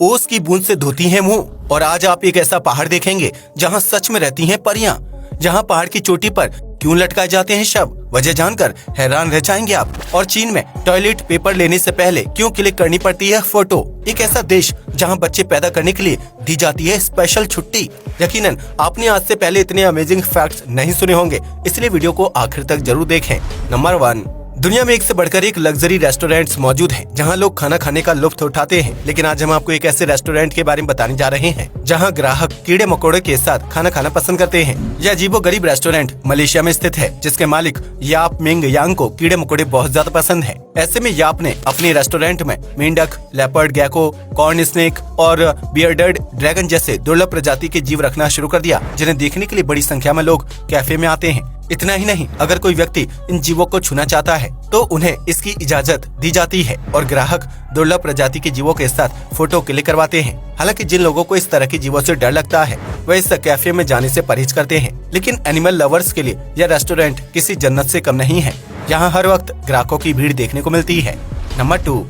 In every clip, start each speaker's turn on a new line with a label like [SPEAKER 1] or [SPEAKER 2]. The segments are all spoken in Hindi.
[SPEAKER 1] ओस की बूंद से धोती हैं मुंह। और आज आप एक ऐसा पहाड़ देखेंगे जहां सच में रहती हैं परियां। जहां पहाड़ की चोटी पर क्यों लटकाए जाते हैं शव, वजह जानकर हैरान रह जाएंगे आप। और चीन में टॉयलेट पेपर लेने से पहले क्यों क्लिक करनी पड़ती है फोटो। एक ऐसा देश जहां बच्चे पैदा करने के लिए दी जाती है स्पेशल छुट्टी। यकीनन आपने आज से पहले इतने अमेजिंग फैक्ट्स नहीं सुने होंगे, इसलिए वीडियो को आखिर तक जरूर देखें। नंबर 1, दुनिया में एक से बढ़कर एक लग्जरी रेस्टोरेंट्स मौजूद हैं, जहां लोग खाना खाने का लुत्फ उठाते हैं। लेकिन आज हम आपको एक ऐसे रेस्टोरेंट के बारे में बताने जा रहे हैं जहां ग्राहक कीड़े मकोड़े के साथ खाना खाना पसंद करते हैं। यह अजीबोगरीब रेस्टोरेंट मलेशिया में स्थित है, जिसके मालिक याप मिंग यांग को कीड़े मकोड़े बहुत ज्यादा पसंद है। ऐसे में याप ने अपने रेस्टोरेंट में मेंढक, लेपर्ड, गैको, कॉर्न स्नेक और बियर्डेड ड्रैगन जैसे दुर्लभ प्रजाति के जीव रखना शुरू कर दिया, जिन्हें देखने के लिए बड़ी संख्या में लोग कैफे में आते हैं। इतना ही नहीं, अगर कोई व्यक्ति इन जीवों को छूना चाहता है तो उन्हें इसकी इजाजत दी जाती है और ग्राहक दुर्लभ प्रजाति के जीवों के साथ फोटो क्लिक करवाते हैं। हालांकि जिन लोगों को इस तरह के जीवों से डर लगता है वह इस कैफे में जाने से परहेज करते हैं। लेकिन एनिमल लवर्स के लिए यह रेस्टोरेंट किसी जन्नत से कम नहीं है। यहाँ हर वक्त ग्राहकों की भीड़ देखने को मिलती है। नंबर 2,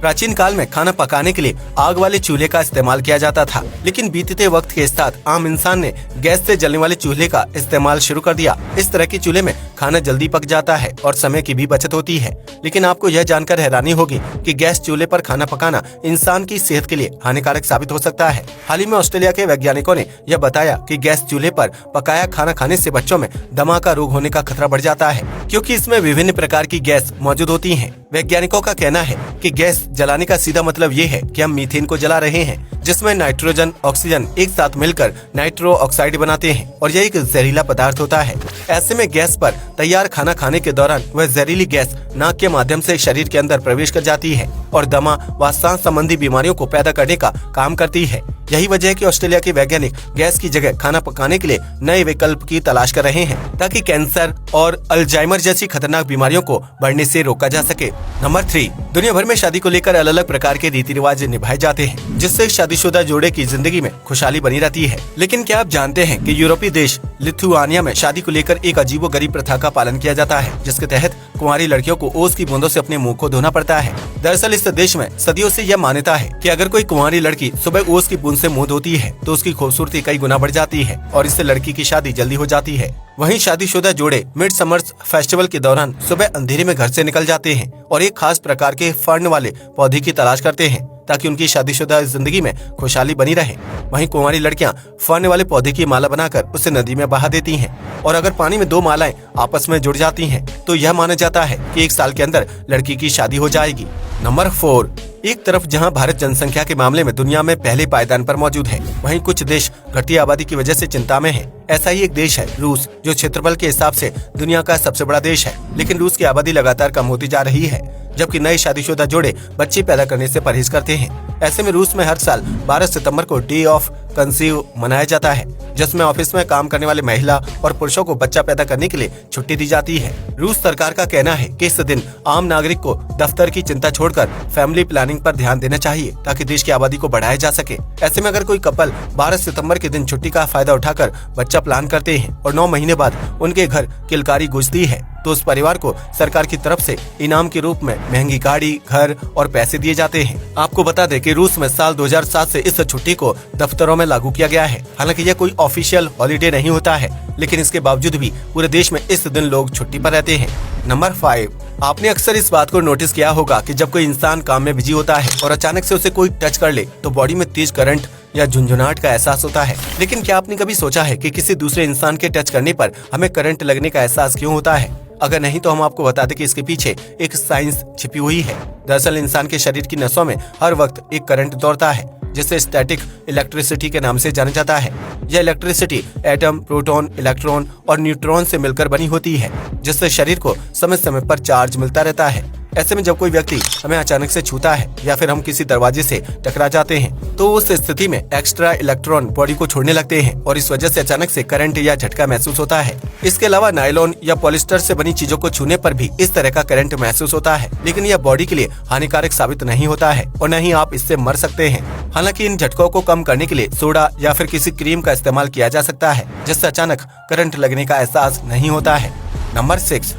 [SPEAKER 1] प्राचीन काल में खाना पकाने के लिए आग वाले चूल्हे का इस्तेमाल किया जाता था, लेकिन बीतते वक्त के साथ आम इंसान ने गैस से जलने वाले चूल्हे का इस्तेमाल शुरू कर दिया। इस तरह के चूल्हे में खाना जल्दी पक जाता है और समय की भी बचत होती है। लेकिन आपको यह जानकर हैरानी होगी कि गैस चूल्हे पर खाना पकाना इंसान की सेहत के लिए हानिकारक साबित हो सकता है। हाल ही में ऑस्ट्रेलिया के वैज्ञानिकों ने यह बताया कि गैस चूल्हे पर पकाया खाना खाने से बच्चों में दमा का रोग होने का खतरा बढ़ जाता है, क्योंकि इसमें विभिन्न प्रकार की गैस मौजूद होती है। वैज्ञानिकों का कहना है कि गैस जलाने का सीधा मतलब ये है कि हम मीथेन को जला रहे हैं, जिसमें नाइट्रोजन ऑक्सीजन एक साथ मिलकर नाइट्रो ऑक्साइड बनाते हैं और यह एक जहरीला पदार्थ होता है। ऐसे में गैस पर तैयार खाना खाने के दौरान वह जहरीली गैस नाक के माध्यम से शरीर के अंदर प्रवेश कर जाती है और दमा व सांस संबंधी बीमारियों को पैदा करने का काम करती है। यही वजह है कि ऑस्ट्रेलिया के वैज्ञानिक गैस की जगह खाना पकाने के लिए नए विकल्प की तलाश कर रहे हैं, ताकि कैंसर और अल्जाइमर जैसी खतरनाक बीमारियों को बढ़ने से रोका जा सके। नंबर 3, दुनिया भर में शादी को लेकर अलग अलग प्रकार के रीति रिवाज निभाए जाते हैं, जिससे शादीशुदा जोड़े की जिंदगी में खुशहाली बनी रहती है। लेकिन क्या आप जानते हैं कि यूरोपीय देश लिथुआनिया में शादी को लेकर एक अजीबोगरीब प्रथा का पालन किया जाता है, जिसके तहत कुंवारी लड़कियों को ओस की बूंदों से अपने मुंह को धोना पड़ता है। दरअसल इस देश में सदियों से यह मान्यता है कि अगर कोई कुंवारी लड़की सुबह ओस की बूंद से मुंह धोती है तो उसकी खूबसूरती कई गुना बढ़ जाती है और इससे लड़की की शादी जल्दी हो जाती है। वहीं शादीशुदा जोड़े मिड समर्स फेस्टिवल के दौरान सुबह अंधेरे में घर से निकल जाते हैं और एक खास प्रकार के फर्न वाले पौधे की तलाश करते हैं, ताकि उनकी शादीशुदा जिंदगी में खुशहाली बनी रहे। वहीं कुंवारी लड़कियां फर्न वाले पौधे की माला बनाकर उसे नदी में बहा देती हैं और अगर पानी में 2 मालाएं आपस में जुड़ जाती हैं तो यह माना जाता है कि 1 साल के अंदर लड़की की शादी हो जाएगी। नंबर 4, एक तरफ जहां भारत जनसंख्या के मामले में दुनिया में पहले पायदान पर मौजूद है, वहीं कुछ देश घटती आबादी की वजह से चिंता में है। ऐसा ही एक देश है रूस, जो क्षेत्रफल के हिसाब से दुनिया का सबसे बड़ा देश है। लेकिन रूस की आबादी लगातार कम होती जा रही है, जबकि नए शादीशुदा जोड़े बच्चे पैदा करने से परहेज करते हैं। ऐसे में रूस में हर साल 12 सितंबर को डे ऑफ कंसीव मनाया जाता है, जिसमें ऑफिस में काम करने वाले महिला और पुरुषों को बच्चा पैदा करने के लिए छुट्टी दी जाती है। रूस सरकार का कहना है कि इस दिन आम नागरिक को दफ्तर की चिंता छोड़कर फैमिली प्लानिंग पर ध्यान देना चाहिए, ताकि देश की आबादी को बढ़ाया जा सके। ऐसे में अगर कोई कपल 12 सितंबर के दिन छुट्टी का फायदा उठाकर बच्चा प्लान करते हैं और 9 महीने बाद उनके घर किलकारी गुजरती है, तो उस परिवार को सरकार की तरफ से इनाम के रूप में महंगी गाड़ी, घर और पैसे दिए जाते हैं। आपको बता दें कि रूस में साल 2007 से इस छुट्टी को दफ्तरों में लागू किया गया है। हालांकि यह कोई ऑफिशियल हॉलिडे नहीं होता है, लेकिन इसके बावजूद भी पूरे देश में इस दिन लोग छुट्टी पर रहते हैं। नंबर 5, आपने अक्सर इस बात को नोटिस किया होगा कि जब कोई इंसान काम में बिजी होता है और अचानक से उसे कोई टच कर ले तो बॉडी में तेज करंट या झुंझुनाहट का एहसास होता है। लेकिन क्या आपने कभी सोचा है कि किसी दूसरे इंसान के टच करने पर हमें करंट लगने का एहसास क्यों होता है? अगर नहीं तो हम आपको बता दें कि इसके पीछे एक साइंस छिपी हुई है। दरअसल इंसान के शरीर की नसों में हर वक्त एक करंट दौड़ता है, जिसे स्टैटिक इलेक्ट्रिसिटी के नाम से जाना जाता है। यह इलेक्ट्रिसिटी एटम, प्रोटॉन, इलेक्ट्रॉन और न्यूट्रॉन से मिलकर बनी होती है, जिससे शरीर को समय समय पर चार्ज मिलता रहता है। ऐसे में जब कोई व्यक्ति हमें अचानक से छूता है या फिर हम किसी दरवाजे से टकरा जाते हैं तो उस स्थिति में एक्स्ट्रा इलेक्ट्रॉन बॉडी को छोड़ने लगते हैं और इस वजह से अचानक से करंट या झटका महसूस होता है। इसके अलावा नायलॉन या पॉलिस्टर से बनी चीजों को छूने पर भी इस तरह का करंट महसूस होता है, लेकिन यह बॉडी के लिए हानिकारक साबित नहीं होता है और न ही आप इससे मर सकते हैं। हालांकि इन झटकों को कम करने के लिए सोडा या फिर किसी क्रीम का इस्तेमाल किया जा सकता है, जिससे अचानक करंट लगने का एहसास नहीं होता है। नंबर 6,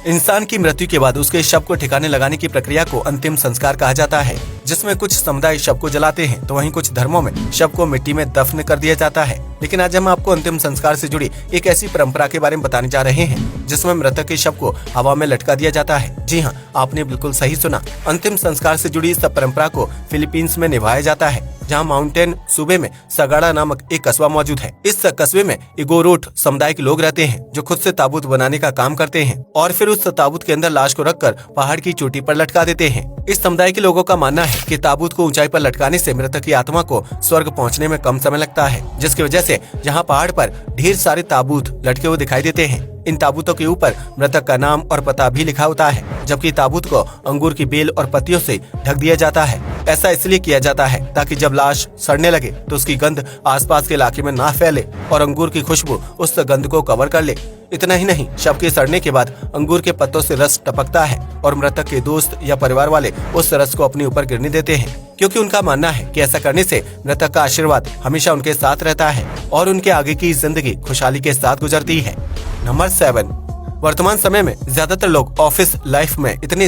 [SPEAKER 1] इंसान की मृत्यु के बाद उसके शव को ठिकाने लगाने की प्रक्रिया को अंतिम संस्कार कहा जाता है। जिसमें कुछ समुदाय शव को जलाते हैं तो वहीं कुछ धर्मों में शव को मिट्टी में दफन कर दिया जाता है। लेकिन आज हम आपको अंतिम संस्कार से जुड़ी एक ऐसी परंपरा के बारे में बताने जा रहे हैं जिसमें मृतक के शव को हवा में लटका दिया जाता है। जी हाँ, आपने बिल्कुल सही सुना। अंतिम संस्कार से जुड़ी इस परंपरा को फिलीपींस में निभाया जाता है, जहाँ माउंटेन सूबे में सगाड़ा नामक एक कस्बा मौजूद है। इस कस्बे में इगोरोट समुदाय के लोग रहते हैं जो खुद से ताबूत बनाने का काम करते हैं और फिर उस ताबूत के अंदर लाश को रखकर पहाड़ की चोटी पर लटका देते हैं। इस समुदाय के लोगों का मानना है कि ताबूत को ऊंचाई पर लटकाने से मृतक की आत्मा को स्वर्ग पहुंचने में कम समय लगता है, जिसकी वजह से यहाँ पहाड़ पर ढेर सारे ताबूत लटके हुए दिखाई देते हैं। इन ताबूतों के ऊपर मृतक का नाम और पता भी लिखा होता है, जबकि ताबूत को अंगूर की बेल और पत्तियों से ढक दिया जाता है। ऐसा इसलिए किया जाता है ताकि जब लाश सड़ने लगे तो उसकी गंध आसपास के इलाके में ना फैले और अंगूर की खुशबू उस गंध को कवर कर ले। इतना ही नहीं, शव के सड़ने के बाद अंगूर के पत्तों से रस टपकता है और मृतक के दोस्त या परिवार वाले उस रस को अपने ऊपर गिरने देते हैं, क्योंकि उनका मानना है कि ऐसा करने से मृतक का आशीर्वाद हमेशा उनके साथ रहता है और उनके आगे की जिंदगी खुशहाली के साथ गुजरती है। नंबर 7, वर्तमान समय में ज्यादातर लोग ऑफिस लाइफ में इतने